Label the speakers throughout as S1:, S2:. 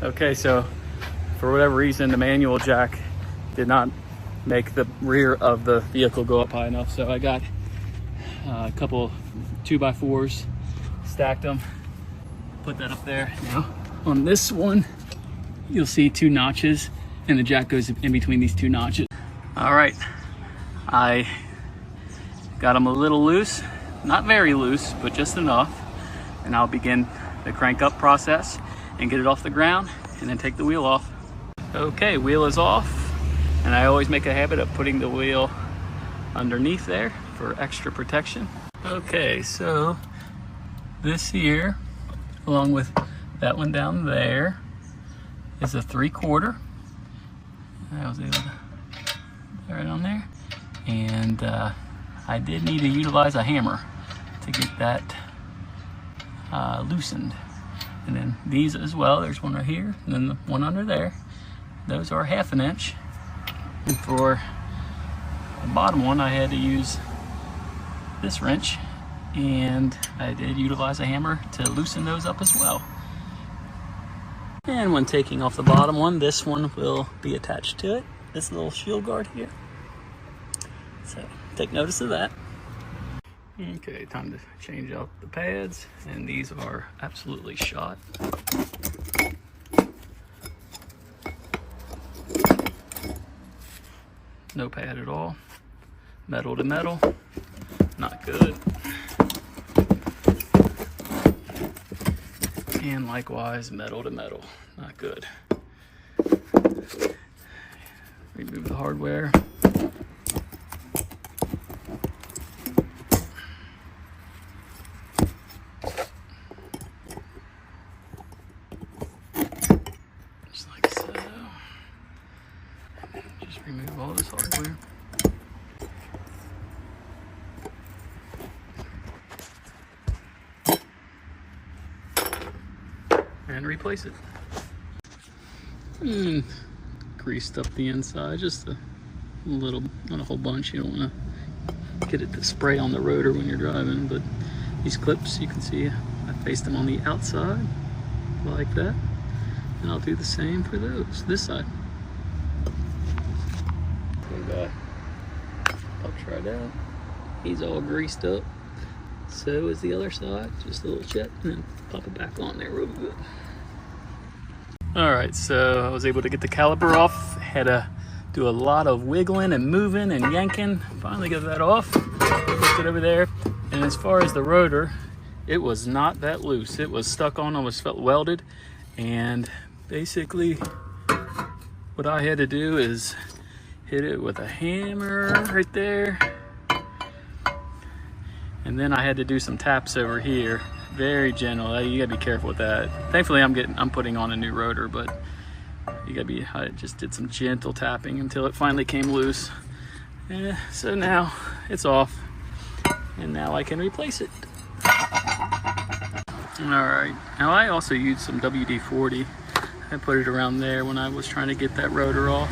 S1: Okay, so for whatever reason, the manual jack did not make the rear of the vehicle go up high enough. So I got a couple 2x4s, stacked them, put that up there. Now on this one, you'll see 2 notches and the jack goes in between these 2 notches. All right, I got them a little loose, not very loose, but just enough. And I'll begin the crank up process and get it off the ground and then take the wheel off. Okay, wheel is off. And I always make a habit of putting the wheel underneath there for extra protection. Okay, so this here, along with that one down there, is a 3/4. I was able to put it on there. And I did need to utilize a hammer to get that loosened. And then these as well, there's one right here, and then the one under there. Those are 1/2 inch. And for the bottom one, I had to use this wrench, and I did utilize a hammer to loosen those up as well. And when taking off the bottom one, this one will be attached to it, this little shield guard here. So take notice of that. Okay, time to change out the pads, and these are absolutely shot. No pad at all. Metal to metal, not good. And likewise, metal to metal, not good. Remove the hardware. Just like so. Just remove all this hardware. And replace it. And greased up the inside, just a little, not a whole bunch. You don't want to get it to spray on the rotor when you're driving, but these clips, you can see I faced them on the outside like that, and I'll do the same for those, this side. So I'll try it out. He's all greased up. So is the other side, just a little check, and then pop it back on there real good. All right, so I was able to get the caliper off. Had to do a lot of wiggling and moving and yanking. Finally got that off, put it over there. And as far as the rotor, it was not that loose. It was stuck on, almost felt welded. And basically what I had to do is hit it with a hammer right there. And then I had to do some taps over here, very gentle. You gotta be careful with that. Thankfully, I'm putting on a new rotor, but you gotta be. I just did some gentle tapping until it finally came loose. So now it's off, and now I can replace it. All right. Now I also used some WD-40. I put it around there when I was trying to get that rotor off,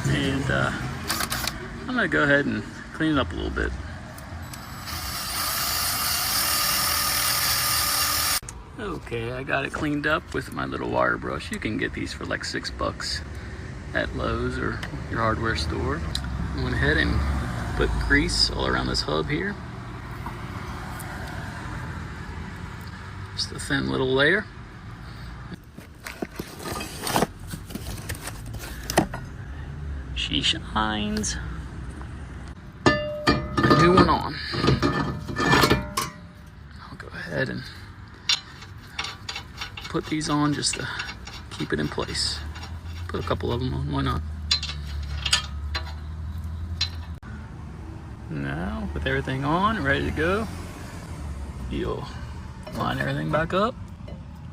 S1: and I'm gonna go ahead and clean it up a little bit. Okay, I got it cleaned up with my little wire brush. You can get these for like $6 at Lowe's or your hardware store. I went ahead and put grease all around this hub here. Just a thin little layer. She shines. A new one on. I'll go ahead and put these on just to keep it in place. Put a couple of them on, why not? Now, with everything on, ready to go, you'll line everything back up.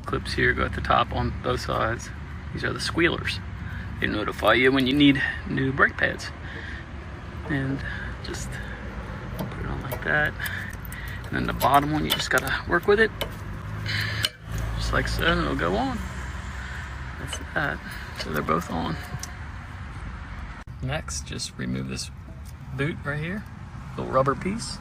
S1: Clips here go at the top on both sides. These are the squealers. They notify you when you need new brake pads. And just put it on like that. And then the bottom one, you just gotta work with it. Just like so, and it'll go on. That's that. So they're both on. Next, just remove this boot right here. Little rubber piece.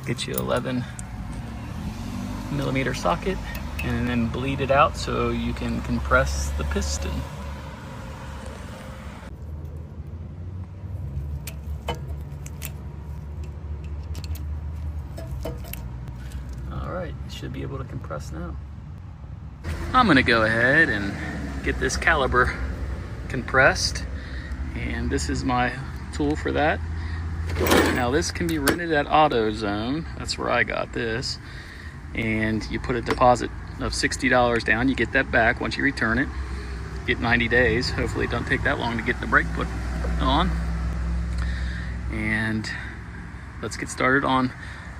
S1: Get you 11mm socket. and then bleed it out so you can compress the piston. All right, should be able to compress now. I'm gonna go ahead and get this caliper compressed, and this is my tool for that. Now this can be rented at AutoZone. That's where I got this. And you put a deposit of $60 down. You get that back once you return it. Get 90 days. Hopefully it don't take that long to get the brake put on. And let's get started on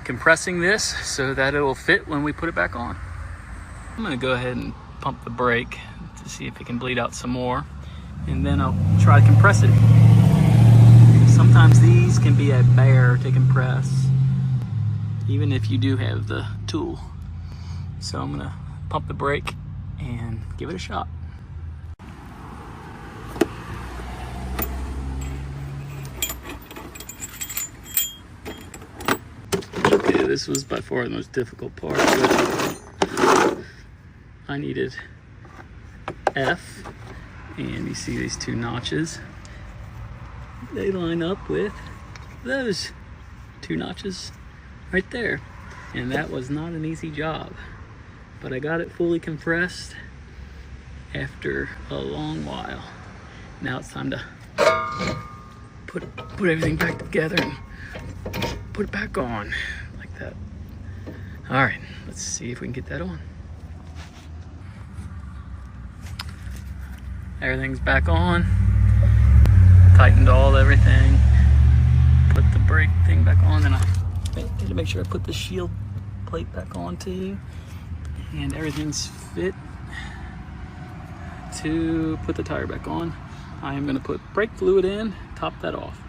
S1: compressing this so that it will fit when we put it back on. I'm gonna go ahead and pump the brake to see if it can bleed out some more. And then I'll try to compress it. Sometimes these can be a bear to compress, even if you do have the tool. So I'm gonna pump the brake and give it a shot. Okay, this was by far the most difficult part, but I needed F, and you see these two notches. They line up with those two notches right there. And that was not an easy job, but I got it fully compressed after a long while. Now it's time to put everything back together and put it back on like that. All right, let's see if we can get that on. Everything's back on. Tightened everything. Put the brake thing back on, and I need to make sure I put the shield plate back on too. And everything's fit to put the tire back on. I am going to put brake fluid in, top that off.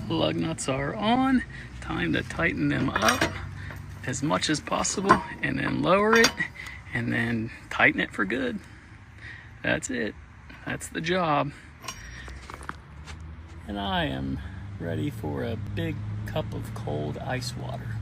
S1: Lug nuts are on. Time to tighten them up as much as possible, and then lower it, and then tighten it for good. That's it. That's the job. And I am ready for a big cup of cold ice water.